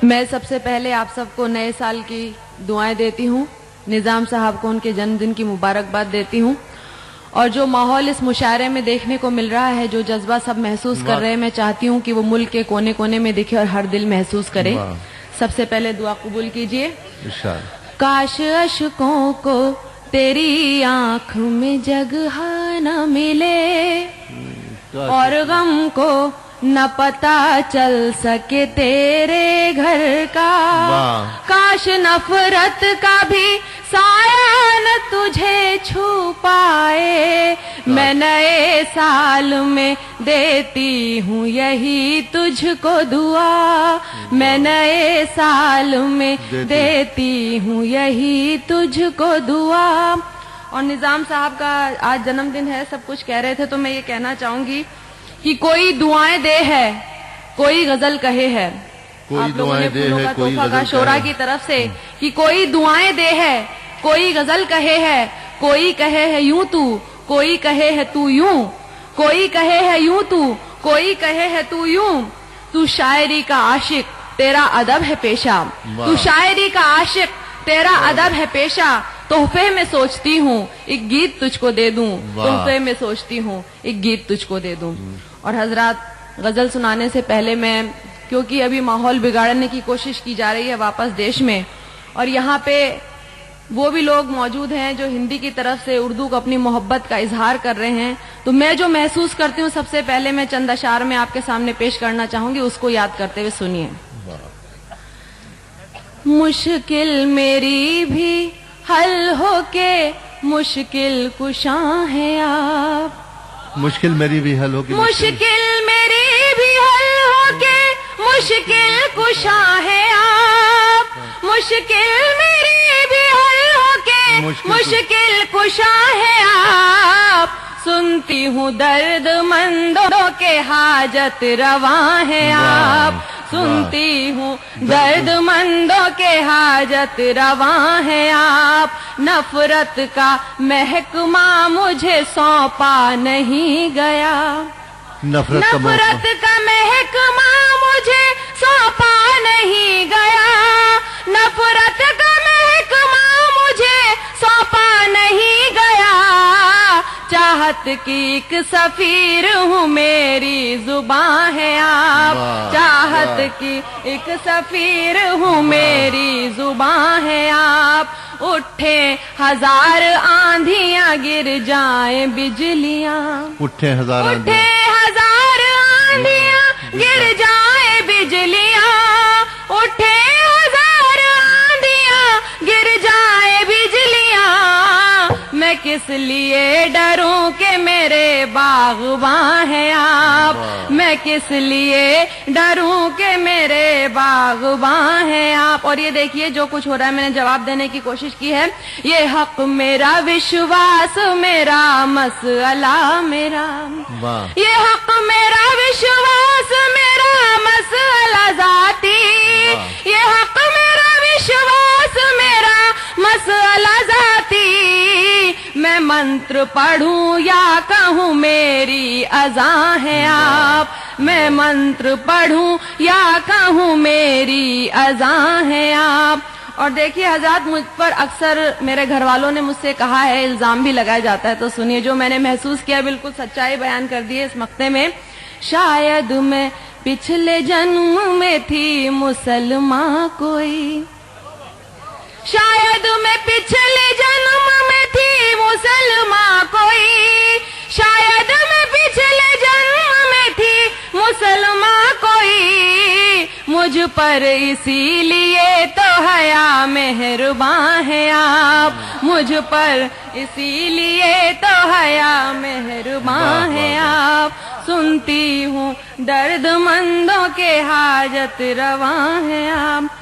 میں سب سے پہلے آپ سب کو نئے سال کی دعائیں دیتی ہوں، نظام صاحب کو ان کے جنم دن کی مبارکباد دیتی ہوں، اور جو ماحول اس مشاعرے میں دیکھنے کو مل رہا ہے، جو جذبہ سب محسوس کر رہے ہیں، میں چاہتی ہوں کہ وہ ملک کے کونے کونے میں دکھے اور ہر دل محسوس کرے۔ سب سے پہلے دعا قبول کیجئے۔ کاش اشکوں کو تیری آنکھ میں جگہ نہ ملے اور غم کو نہ پتا چل سکے تیرے گھر کا، کاش نفرت کا بھی سایہ نہ تجھے چھو پائے، میں نئے سال میں دیتی ہوں یہی تجھ کو دعا، میں نئے سال میں دیتی ہوں یہی تجھ کو دعا۔ اور نظام صاحب کا آج جنم دن ہے، سب کچھ کہہ رہے تھے، تو میں یہ کہنا چاہوں گی کہ کوئی دعائیں دے ہے، کوئی غزل کہے ہے۔ آپ لوگوں نے پھولوں کا تحفہ کا شورا کی طرف سے کہ کوئی دعائیں دے ہے، کوئی غزل کہے ہے، کوئی کہے ہے یوں تو، کوئی کہے ہے تو یوں، کوئی کہے ہے یوں تو، کوئی کہے ہے تو یوں، تو شاعری کا عاشق تیرا ادب ہے پیشہ، تو شاعری کا عاشق تیرا ادب ہے پیشہ، تحفے میں سوچتی ہوں ایک گیت تجھ کو دے دوں، تحفے میں سوچتی ہوں ایک گیت تجھ کو دے دوں۔ اور حضرات، غزل سنانے سے پہلے میں، کیونکہ ابھی ماحول بگاڑنے کی کوشش کی جا رہی ہے واپس دیش میں، اور یہاں پہ وہ بھی لوگ موجود ہیں جو ہندی کی طرف سے اردو کو اپنی محبت کا اظہار کر رہے ہیں، تو میں جو محسوس کرتی ہوں سب سے پہلے میں چند اشعار میں آپ کے سامنے پیش کرنا چاہوں گی، اس کو یاد کرتے ہوئے سنیے۔ مشکل میری بھی حل ہو کے مشکل کشاں ہیں آپ، مشکل میری بھی حل ہو کے مشکل میری بھی حل ہو کے مشکل کشاں ہیں آپ، مشکل میری بھی حل ہو کے مشکل کشاں ہیں آپ، سنتی ہوں درد مندوں کے حاجت رواں ہیں آپ، سنتی ہوں درد مندوں کے حاجت رواں ہیں آپ، نفرت کا محکمہ مجھے سونپا نہیں گیا، نفرت کا محکمہ مجھے سونپا نہیں گیا، نفرت کا محکمہ مجھے سونپا نہیں گیا، چاہت کی ایک سفیر ہوں میری زباں ہے آپ، چاہت کی ایک سفیر ہوں میری زباں ہے آپ، اٹھے ہزار آندھیاں گر جائیں بجلیاں، اٹھے ہزار آندھیاں گر جائیں بجلیاں، اٹھے ہزار آندھیاں گر جائیں بجلیاں، میں کس لیے ڈروں کہ میرے باغباں ہیں آپ، میں کس لیے ڈروں کہ میرے باغباں ہیں آپ۔ اور یہ دیکھیے جو کچھ ہو رہا ہے، میں نے جواب دینے کی کوشش کی ہے، یہ حق میرا، وشواس میرا، مسئلہ میرا، یہ حق میرا، وشواس میرا، مسئلہ ذاتی، یہ حق میرا، وشواس میرا، مسئلہ ذاتی، میں منتر پڑھوں یا کہوں میری اذاں ہے آپ، میں منتر پڑھوں یا کہوں میری اذاں ہے آپ۔ اور دیکھیے حضرات، مجھ پر اکثر میرے گھر والوں نے مجھ سے کہا ہے، الزام بھی لگایا جاتا ہے، تو سنیے جو میں نے محسوس کیا، بالکل سچائی بیان کر دی ہے اس مقطع میں۔ شاید میں پچھلے جنم میں تھی مسلمان کوئی، شاید میں پچھلے جنم میں تھی مسلمان کوئی، شاید میں پچھلے جنم میں تھی مسلمان کوئی، مجھ پر اسی لیے تو حیا مہرباں ہے آپ، مجھ پر اسی لیے تو حیا مہرباں ہے آپ، سنتی ہوں درد مندوں کے حاجت رواں ہے آپ۔